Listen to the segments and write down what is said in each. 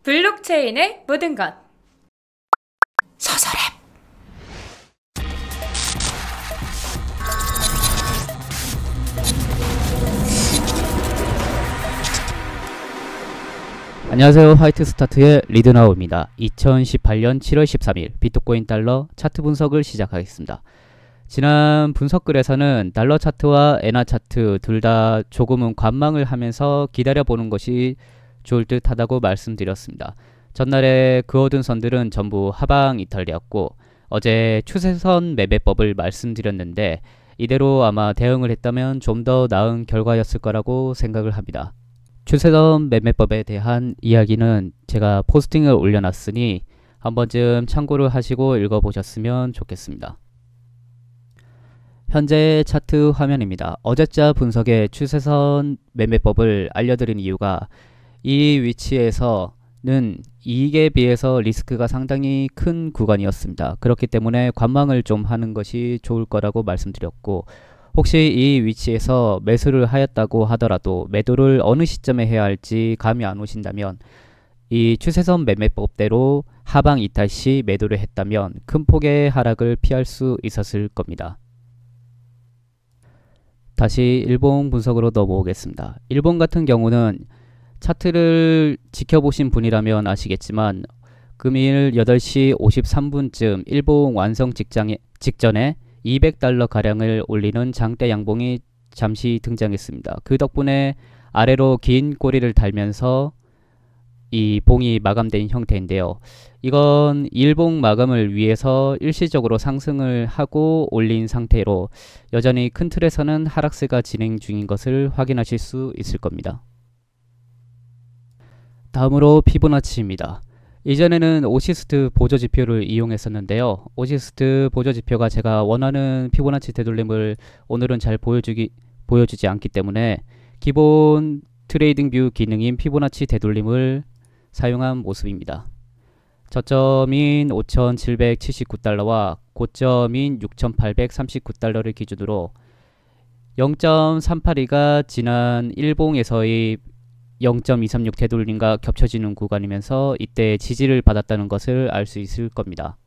블록체인의 모든 것. 서서랩. 안녕하세요. 화이트스타트의 리드나우입니다. 2018년 7월 13일 비트코인 달러 차트 분석을 시작하겠습니다. 지난 분석글에서는 달러 차트와 엔화 차트 둘 다 조금은 관망을 하면서 기다려보는 것이 좋을 듯 하다고 말씀드렸습니다. 전날에 그어둔 선들은 전부 하방 이탈이었고, 어제 추세선 매매법을 말씀드렸는데 이대로 아마 대응을 했다면 좀 더 나은 결과였을 거라고 생각을 합니다. 추세선 매매법에 대한 이야기는 제가 포스팅을 올려놨으니 한 번쯤 참고를 하시고 읽어보셨으면 좋겠습니다. 현재 차트 화면입니다. 어제자 분석의 추세선 매매법을 알려드린 이유가 이 위치에서는 이익에 비해서 리스크가 상당히 큰 구간이었습니다. 그렇기 때문에 관망을 좀 하는 것이 좋을 거라고 말씀드렸고, 혹시 이 위치에서 매수를 하였다고 하더라도 매도를 어느 시점에 해야 할지 감이 안 오신다면 이 추세선 매매법대로 하방 이탈 시 매도를 했다면 큰 폭의 하락을 피할 수 있었을 겁니다. 다시 일본 분석으로 넘어오겠습니다. 일본 같은 경우는 차트를 지켜보신 분이라면 아시겠지만 금일 8시 53분쯤 일본 완성 직전에 200달러 가량을 올리는 장대 양봉이 잠시 등장했습니다. 그 덕분에 아래로 긴 꼬리를 달면서 이 봉이 마감된 형태인데요. 이건 일봉 마감을 위해서 일시적으로 상승을 하고 올린 상태로 여전히 큰 틀에서는 하락세가 진행 중인 것을 확인하실 수 있을 겁니다. 다음으로 피보나치입니다. 이전에는 오시스트 보조지표를 이용했었는데요. 오시스트 보조지표가 제가 원하는 피보나치 되돌림을 오늘은 잘 보여주지 않기 때문에 기본 트레이딩 뷰 기능인 피보나치 되돌림을 사용한 모습입니다. 저점인 5,779달러와 고점인 6,839달러를 기준으로 0.382가 지난 일봉에서의 0.236 되돌림과 겹쳐지는 구간이면서 이때 지지를 받았다는 것을 알 수 있을 겁니다.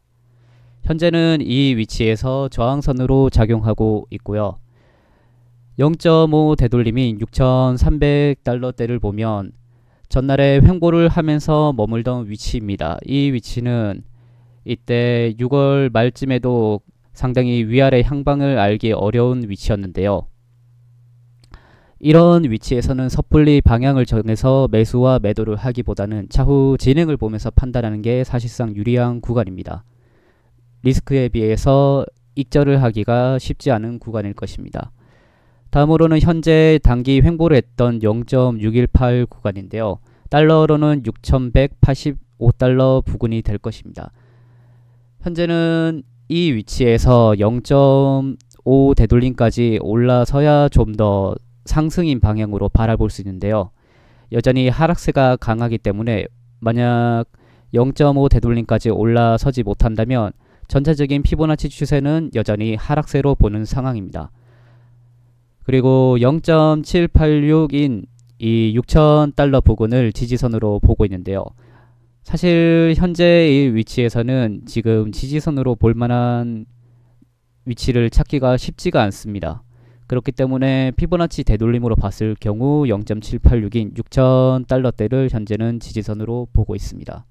현재는 이 위치에서 저항선으로 작용하고 있고요. 0.5 되돌림인 6,300달러대를 보면 전날에 횡보를 하면서 머물던 위치입니다. 이 위치는 이때 6월 말쯤에도 상당히 위아래 향방을 알기 어려운 위치였는데요. 이런 위치에서는 섣불리 방향을 정해서 매수와 매도를 하기보다는 차후 진행을 보면서 판단하는 게 사실상 유리한 구간입니다. 리스크에 비해서 익절을 하기가 쉽지 않은 구간일 것입니다. 다음으로는 현재 단기 횡보를 했던 0.618 구간인데요. 달러로는 6,185달러 부근이 될 것입니다. 현재는 이 위치에서 0.5 되돌림까지 올라서야 좀 더 상승인 방향으로 바라볼 수 있는데요. 여전히 하락세가 강하기 때문에 만약 0.5 되돌림까지 올라서지 못한다면 전체적인 피보나치 추세는 여전히 하락세로 보는 상황입니다. 그리고 0.786인 이 6,000달러 부근을 지지선으로 보고 있는데요. 사실 현재의 위치에서는 지금 지지선으로 볼만한 위치를 찾기가 쉽지가 않습니다. 그렇기 때문에 피보나치 되돌림으로 봤을 경우 0.786인 6,000달러대를 현재는 지지선으로 보고 있습니다.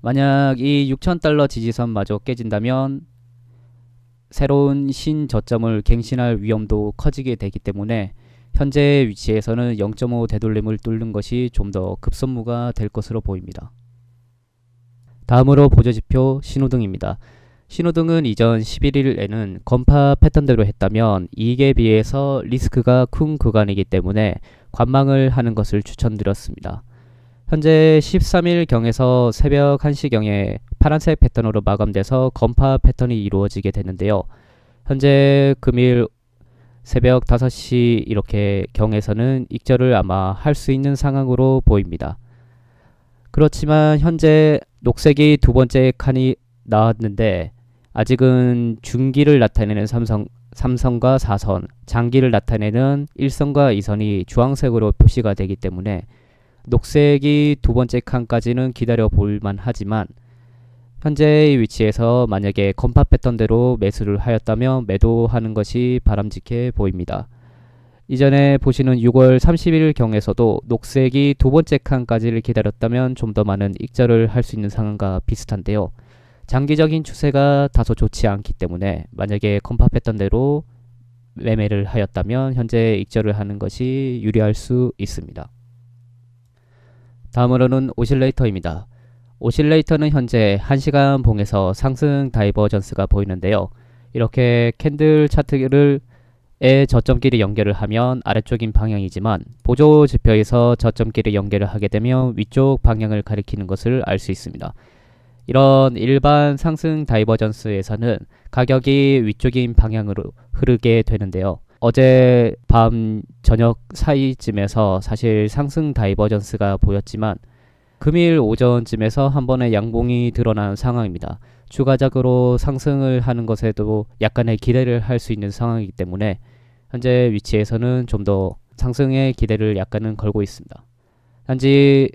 만약 이 6,000달러 지지선마저 깨진다면 새로운 신저점을 갱신할 위험도 커지게 되기 때문에 현재 위치에서는 0.5 되돌림을 뚫는 것이 좀 더 급선무가 될 것으로 보입니다. 다음으로 보조지표 신호등입니다. 신호등은 이전 11일에는 건파 패턴대로 했다면 이익에 비해서 리스크가 큰 구간이기 때문에 관망을 하는 것을 추천드렸습니다. 현재 13일경에서 새벽 1시경에 파란색 패턴으로 마감돼서 건파 패턴이 이루어지게 되는데요. 현재 금일 새벽 5시 이렇게 경에서는 익절을 아마 할 수 있는 상황으로 보입니다. 그렇지만 현재 녹색이 두 번째 칸이 나왔는데 아직은 중기를 나타내는 삼선과 4선, 장기를 나타내는 1선과 2선이 주황색으로 표시가 되기 때문에 녹색이 두 번째 칸까지는 기다려 볼만 하지만 현재의 위치에서 만약에 건팝했던 대로 매수를 하였다면 매도하는 것이 바람직해 보입니다. 이전에 보시는 6월 30일 경에서도 녹색이 두 번째 칸까지를 기다렸다면 좀 더 많은 익절을 할 수 있는 상황과 비슷한데요. 장기적인 추세가 다소 좋지 않기 때문에 만약에 건팝했던 대로 매매를 하였다면 현재 익절을 하는 것이 유리할 수 있습니다. 다음으로는 오실레이터입니다. 오실레이터는 현재 1시간 봉에서 상승 다이버전스가 보이는데요. 이렇게 캔들 차트를 저점끼리 연결을 하면 아래쪽인 방향이지만 보조 지표에서 저점끼리 연결을 하게 되면 위쪽 방향을 가리키는 것을 알 수 있습니다. 이런 일반 상승 다이버전스에서는 가격이 위쪽인 방향으로 흐르게 되는데요. 어제 밤 저녁 사이쯤에서 사실 상승 다이버전스가 보였지만 금일 오전쯤에서 한 번의 양봉이 드러난 상황입니다. 추가적으로 상승을 하는 것에도 약간의 기대를 할 수 있는 상황이기 때문에 현재 위치에서는 좀 더 상승의 기대를 약간은 걸고 있습니다. 단지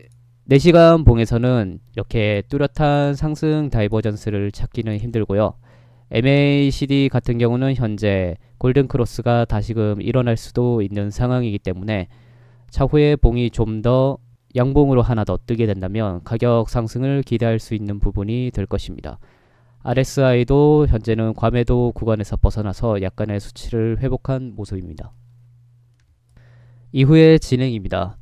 4시간 봉에서는 이렇게 뚜렷한 상승 다이버전스를 찾기는 힘들고요. MACD 같은 경우는 현재 골든크로스가 다시금 일어날 수도 있는 상황이기 때문에 차후에 봉이 좀 더 양봉으로 하나 더 뜨게 된다면 가격 상승을 기대할 수 있는 부분이 될 것입니다. RSI도 현재는 과매도 구간에서 벗어나서 약간의 수치를 회복한 모습입니다. 이후의 진행입니다.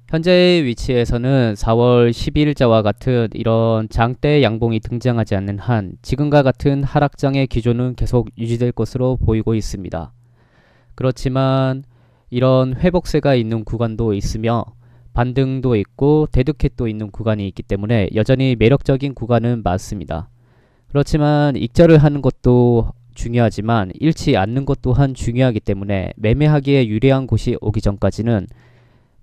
현재의 위치에서는 4월 12일자와 같은 이런 장대 양봉이 등장하지 않는 한 지금과 같은 하락장의 기조는 계속 유지될 것으로 보이고 있습니다. 그렇지만 이런 회복세가 있는 구간도 있으며 반등도 있고 데드캣도 있는 구간이 있기 때문에 여전히 매력적인 구간은 맞습니다. 그렇지만 익절을 하는 것도 중요하지만 잃지 않는 것 또한 중요하기 때문에 매매하기에 유리한 곳이 오기 전까지는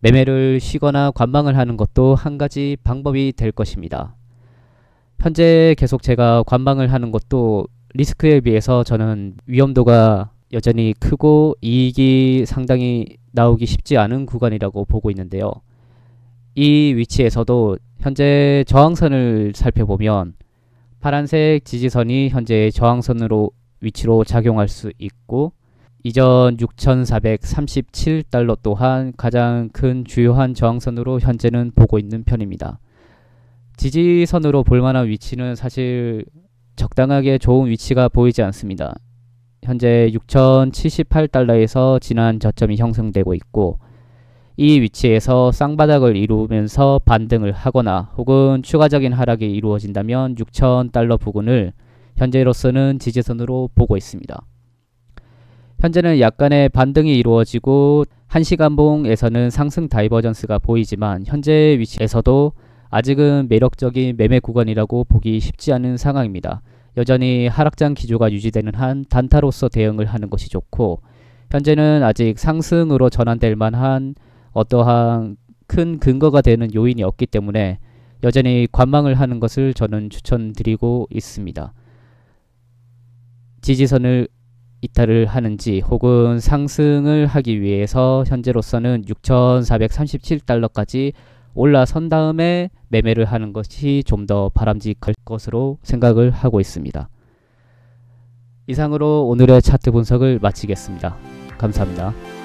매매를 쉬거나 관망을 하는 것도 한 가지 방법이 될 것입니다. 현재 계속 제가 관망을 하는 것도 리스크에 비해서 저는 위험도가 여전히 크고 이익이 상당히 나오기 쉽지 않은 구간이라고 보고 있는데요. 이 위치에서도 현재 저항선을 살펴보면 파란색 지지선이 현재 저항선으로 위치로 작용할 수 있고 이전 6,437달러 또한 가장 큰 주요한 저항선으로 현재는 보고 있는 편입니다. 지지선으로 볼만한 위치는 사실 적당하게 좋은 위치가 보이지 않습니다. 현재 6,078달러에서 지난 저점이 형성되고 있고 이 위치에서 쌍바닥을 이루면서 반등을 하거나 혹은 추가적인 하락이 이루어진다면 6,000달러 부근을 현재로서는 지지선으로 보고 있습니다. 현재는 약간의 반등이 이루어지고 1시간봉에서는 상승 다이버전스가 보이지만 현재 위치에서도 아직은 매력적인 매매 구간이라고 보기 쉽지 않은 상황입니다. 여전히 하락장 기조가 유지되는 한 단타로서 대응을 하는 것이 좋고 현재는 아직 상승으로 전환될 만한 어떠한 큰 근거가 되는 요인이 없기 때문에 여전히 관망을 하는 것을 저는 추천드리고 있습니다. 지지선을 이탈을 하는지 혹은 상승을 하기 위해서 현재로서는 6,437달러까지 올라선 다음에 매매를 하는 것이 좀 더 바람직할 것으로 생각을 하고 있습니다. 이상으로 오늘의 차트 분석을 마치겠습니다. 감사합니다.